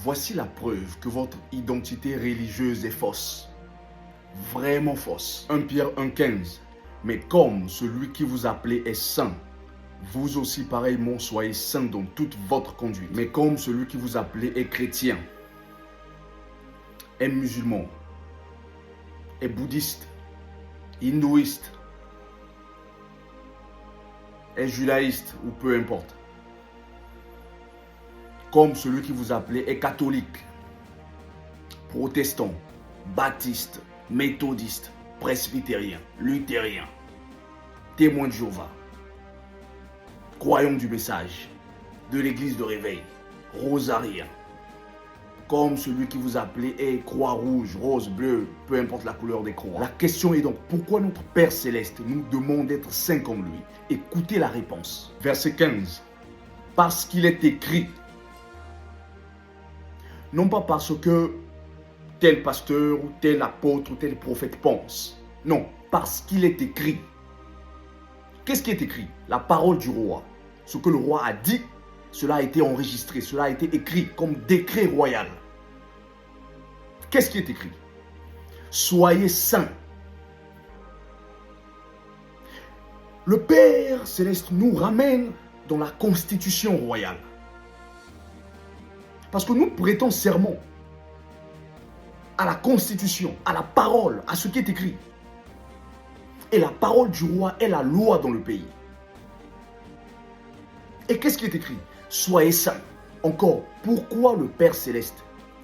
Voici la preuve que votre identité religieuse est fausse. Vraiment fausse. 1 Pierre 1,15. Mais comme celui qui vous appelait est saint, vous aussi pareillement soyez saints dans toute votre conduite. Mais comme celui qui vous appelait est chrétien, est musulman, est bouddhiste, hindouiste, est judaïste ou peu importe. Comme celui qui vous appelait est catholique, protestant, baptiste, méthodiste, presbytérien, luthérien, témoin de Jéhovah, croyant du message, de l'église de réveil, rosarien. Comme celui qui vous appelait est croix rouge, rose, bleue, peu importe la couleur des croix. La question est donc, pourquoi notre Père Céleste nous demande d'être saints comme lui? Écoutez la réponse. Verset 15. Parce qu'il est écrit. Non pas parce que tel pasteur ou tel apôtre ou tel prophète pense. Non, parce qu'il est écrit. Qu'est-ce qui est écrit? La parole du roi. Ce que le roi a dit, cela a été enregistré, cela a été écrit comme décret royal. Qu'est-ce qui est écrit? Soyez saints. Le Père Céleste nous ramène dans la constitution royale. Parce que nous prêtons serment à la constitution, à la parole, à ce qui est écrit. Et la parole du roi est la loi dans le pays. Et qu'est-ce qui est écrit? Soyez saints. Encore, pourquoi le Père Céleste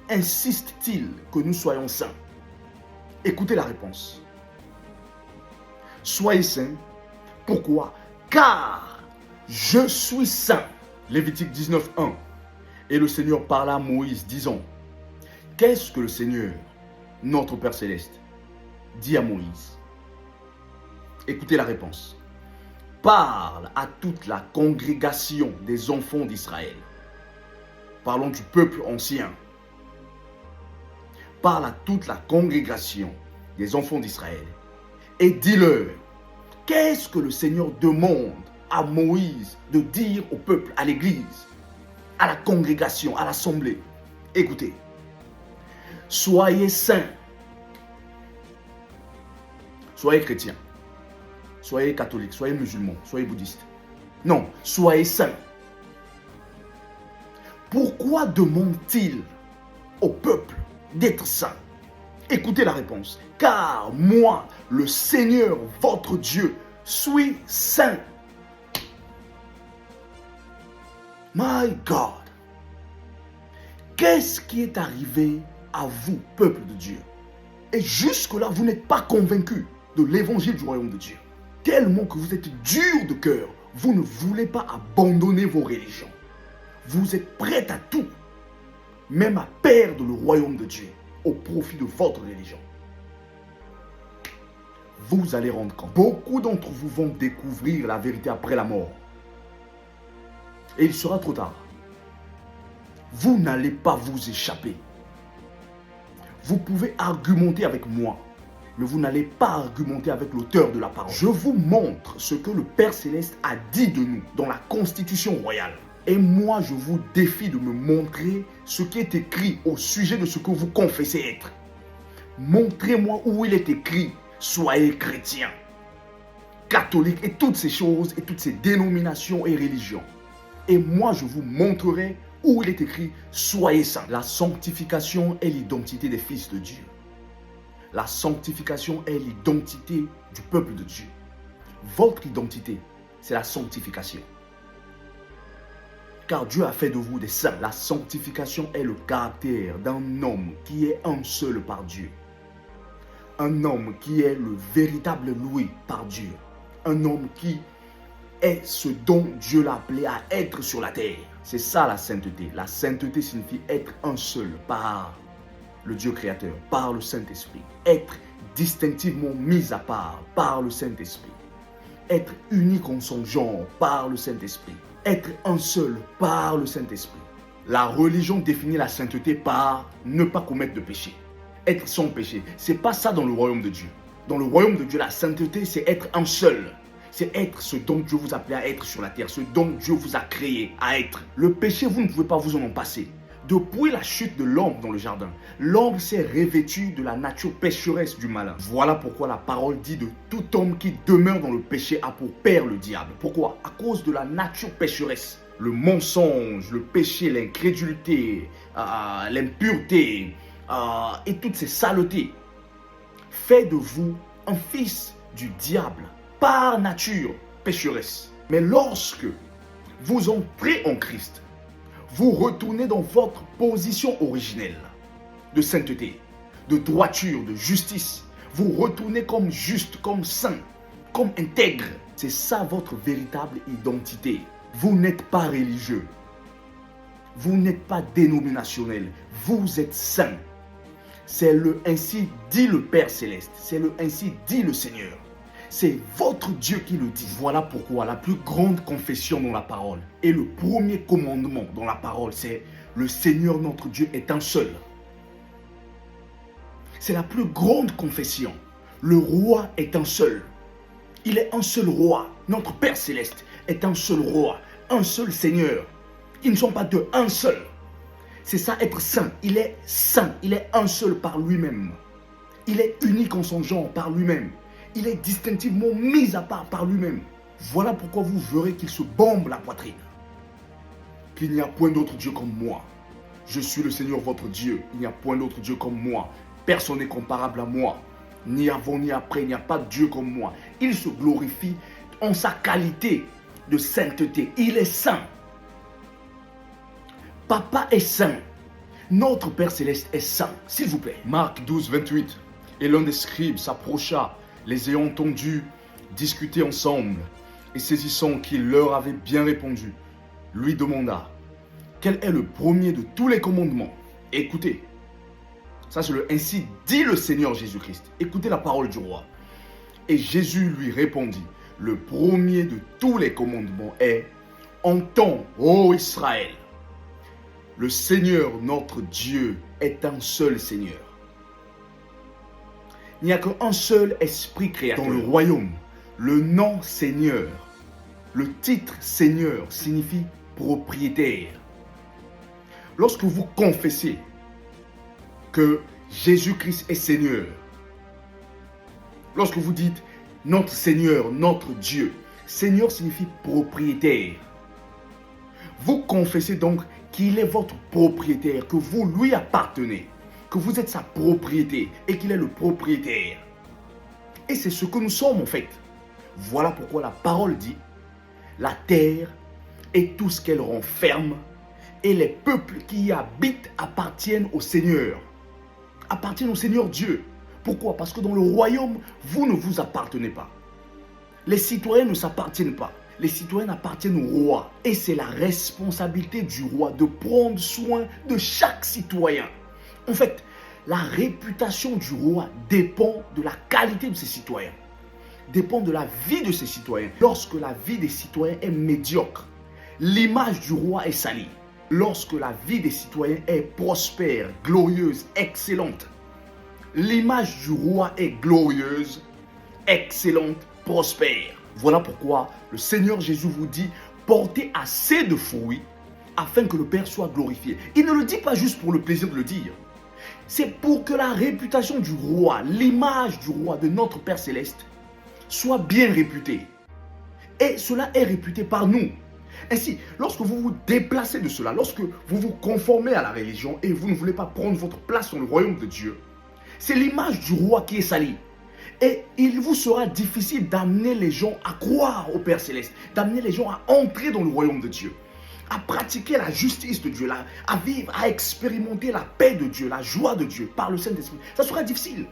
insiste-t-il que nous soyons saints? Écoutez la réponse. Soyez saints. Pourquoi? Car je suis saint. Lévitique 19:1. Et le Seigneur parla à Moïse, disant, qu'est-ce que le Seigneur, notre Père Céleste, dit à Moïse? Écoutez la réponse. Parle à toute la congrégation des enfants d'Israël. Parlons du peuple ancien. Parle à toute la congrégation des enfants d'Israël et dis-leur, qu'est-ce que le Seigneur demande à Moïse de dire au peuple, à l'église, à la congrégation, à l'assemblée? Écoutez, soyez saints, soyez chrétiens, soyez catholiques, soyez musulmans, soyez bouddhistes. Non, soyez saints. Pourquoi demande-t-il au peuple d'être saints? Écoutez la réponse. Car moi, le Seigneur, votre Dieu, suis saint. My God. Qu'est-ce qui est arrivé à vous, peuple de Dieu? Et jusque-là, vous n'êtes pas convaincu de l'évangile du royaume de Dieu. Tellement que vous êtes dur de cœur, vous ne voulez pas abandonner vos religions. Vous êtes prêts à tout, même à perdre le royaume de Dieu au profit de votre religion. Vous allez rendre compte. Beaucoup d'entre vous vont découvrir la vérité après la mort. Et il sera trop tard. Vous n'allez pas vous échapper. Vous pouvez argumenter avec moi, mais vous n'allez pas argumenter avec l'auteur de la parole. Je vous montre ce que le Père Céleste a dit de nous dans la Constitution royale. Et moi, je vous défie de me montrer ce qui est écrit au sujet de ce que vous confessez être. Montrez-moi où il est écrit, soyez chrétiens, catholiques et toutes ces choses et toutes ces dénominations et religions. Et moi, je vous montrerai où il est écrit, soyez saints. La sanctification est l'identité des fils de Dieu. La sanctification est l'identité du peuple de Dieu. Votre identité, c'est la sanctification. Car Dieu a fait de vous des saints. La sanctification est le caractère d'un homme qui est un seul par Dieu. Un homme qui est le véritable loué par Dieu. Un homme qui est ce dont Dieu l'a appelé à être sur la terre. C'est ça la sainteté. La sainteté signifie être un seul par le Dieu créateur, par le Saint-Esprit. Être distinctivement mis à part par le Saint-Esprit. Être unique en son genre par le Saint-Esprit. Être un seul par le Saint-Esprit. La religion définit la sainteté par ne pas commettre de péché. Être sans péché. C'est pas ça dans le royaume de Dieu. Dans le royaume de Dieu, la sainteté, c'est être un seul. C'est être ce dont Dieu vous a appelé à être sur la terre, ce dont Dieu vous a créé à être. Le péché, vous ne pouvez pas vous en passer. Depuis la chute de l'homme dans le jardin, l'homme s'est revêtu de la nature pécheresse du malin. Voilà pourquoi la parole dit de tout homme qui demeure dans le péché a pour père le diable. Pourquoi? À cause de la nature pécheresse. Le mensonge, le péché, l'incrédulité, l'impureté et toutes ces saletés fait de vous un fils du diable par nature pécheresse. Mais lorsque vous entrez en Christ, vous retournez dans votre position originelle de sainteté, de droiture, de justice. Vous retournez comme juste, comme saint, comme intègre. C'est ça votre véritable identité. Vous n'êtes pas religieux. Vous n'êtes pas dénominationnel. Vous êtes saint. C'est le ainsi dit le Père Céleste. C'est le ainsi dit le Seigneur. C'est votre Dieu qui le dit. Voilà pourquoi la plus grande confession dans la parole et le premier commandement dans la parole, c'est le Seigneur notre Dieu est un seul. C'est la plus grande confession. Le roi est un seul. Il est un seul roi. Notre Père Céleste est un seul roi, un seul Seigneur. Ils ne sont pas deux, un seul. C'est ça être saint. Il est saint. Il est un seul par lui-même. Il est unique en son genre par lui-même. Il est distinctivement mis à part par lui-même. Voilà pourquoi vous verrez qu'il se bombe la poitrine. Qu'il n'y a point d'autre Dieu comme moi. Je suis le Seigneur votre Dieu. Il n'y a point d'autre Dieu comme moi. Personne n'est comparable à moi. Ni avant ni après, il n'y a pas de Dieu comme moi. Il se glorifie en sa qualité de sainteté. Il est saint. Papa est saint. Notre Père Céleste est saint. S'il vous plaît. Marc 12, 28. Et l'un des scribes s'approcha, les ayant entendus discuter ensemble, et saisissant qu'il leur avait bien répondu, lui demanda, quel est le premier de tous les commandements? Écoutez, ça c'est le ainsi dit le Seigneur Jésus-Christ. Écoutez la parole du roi. Et Jésus lui répondit, le premier de tous les commandements est, entends, ô Israël, le Seigneur notre Dieu est un seul Seigneur. Il n'y a qu'un seul esprit créateur dans le royaume. Le nom Seigneur, le titre Seigneur signifie propriétaire. Lorsque vous confessez que Jésus-Christ est Seigneur, lorsque vous dites notre Seigneur, notre Dieu, Seigneur signifie propriétaire. Vous confessez donc qu'il est votre propriétaire, que vous lui appartenez, que vous êtes sa propriété et qu'il est le propriétaire. Et c'est ce que nous sommes en fait. Voilà pourquoi la parole dit, la terre et tout ce qu'elle renferme et les peuples qui y habitent appartiennent au Seigneur. Appartiennent au Seigneur Dieu. Pourquoi? Parce que dans le royaume, vous ne vous appartenez pas. Les citoyens ne s'appartiennent pas. Les citoyens appartiennent au roi. Et c'est la responsabilité du roi de prendre soin de chaque citoyen. En fait, la réputation du roi dépend de la qualité de ses citoyens. Dépend de la vie de ses citoyens. Lorsque la vie des citoyens est médiocre, l'image du roi est salie. Lorsque la vie des citoyens est prospère, glorieuse, excellente, l'image du roi est glorieuse, excellente, prospère. Voilà pourquoi le Seigneur Jésus vous dit, portez assez de fruits afin que le Père soit glorifié. Il ne le dit pas juste pour le plaisir de le dire. C'est pour que la réputation du roi, l'image du roi, de notre Père Céleste, soit bien réputée. Et cela est réputé par nous. Ainsi, lorsque vous vous déplacez de cela, lorsque vous vous conformez à la religion et vous ne voulez pas prendre votre place dans le royaume de Dieu, c'est l'image du roi qui est salie. Et il vous sera difficile d'amener les gens à croire au Père Céleste, d'amener les gens à entrer dans le royaume de Dieu, à pratiquer la justice de Dieu, à vivre, à expérimenter la paix de Dieu, la joie de Dieu par le Saint-Esprit. Ça sera difficile.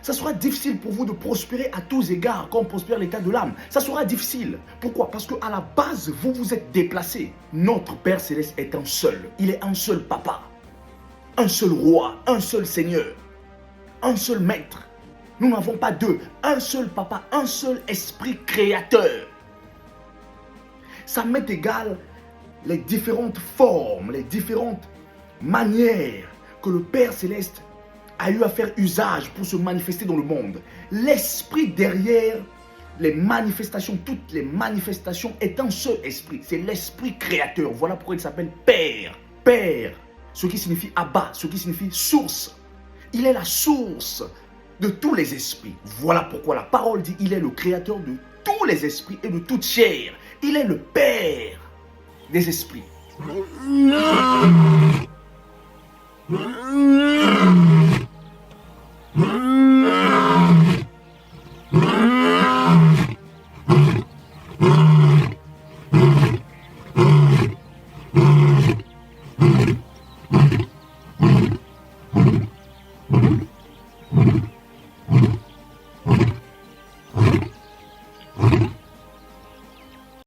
Ça sera difficile pour vous de prospérer à tous égards comme prospère l'état de l'âme. Ça sera difficile. Pourquoi? Parce qu'à la base, vous vous êtes déplacés. Notre Père Céleste est un seul. Il est un seul papa, un seul roi, un seul Seigneur, un seul maître. Nous n'avons pas deux. Un seul papa, un seul esprit créateur. Ça m'est égal les différentes formes, les différentes manières que le Père Céleste a eu à faire usage pour se manifester dans le monde. L'esprit derrière les manifestations, toutes les manifestations est un seul esprit. C'est l'esprit créateur. Voilà pourquoi il s'appelle Père. Père. ce qui signifie Abba, ce qui signifie source. Il est la source de tous les esprits. Voilà pourquoi la parole dit il est le créateur de tous les esprits et de toute chair. Il est le Père des esprits.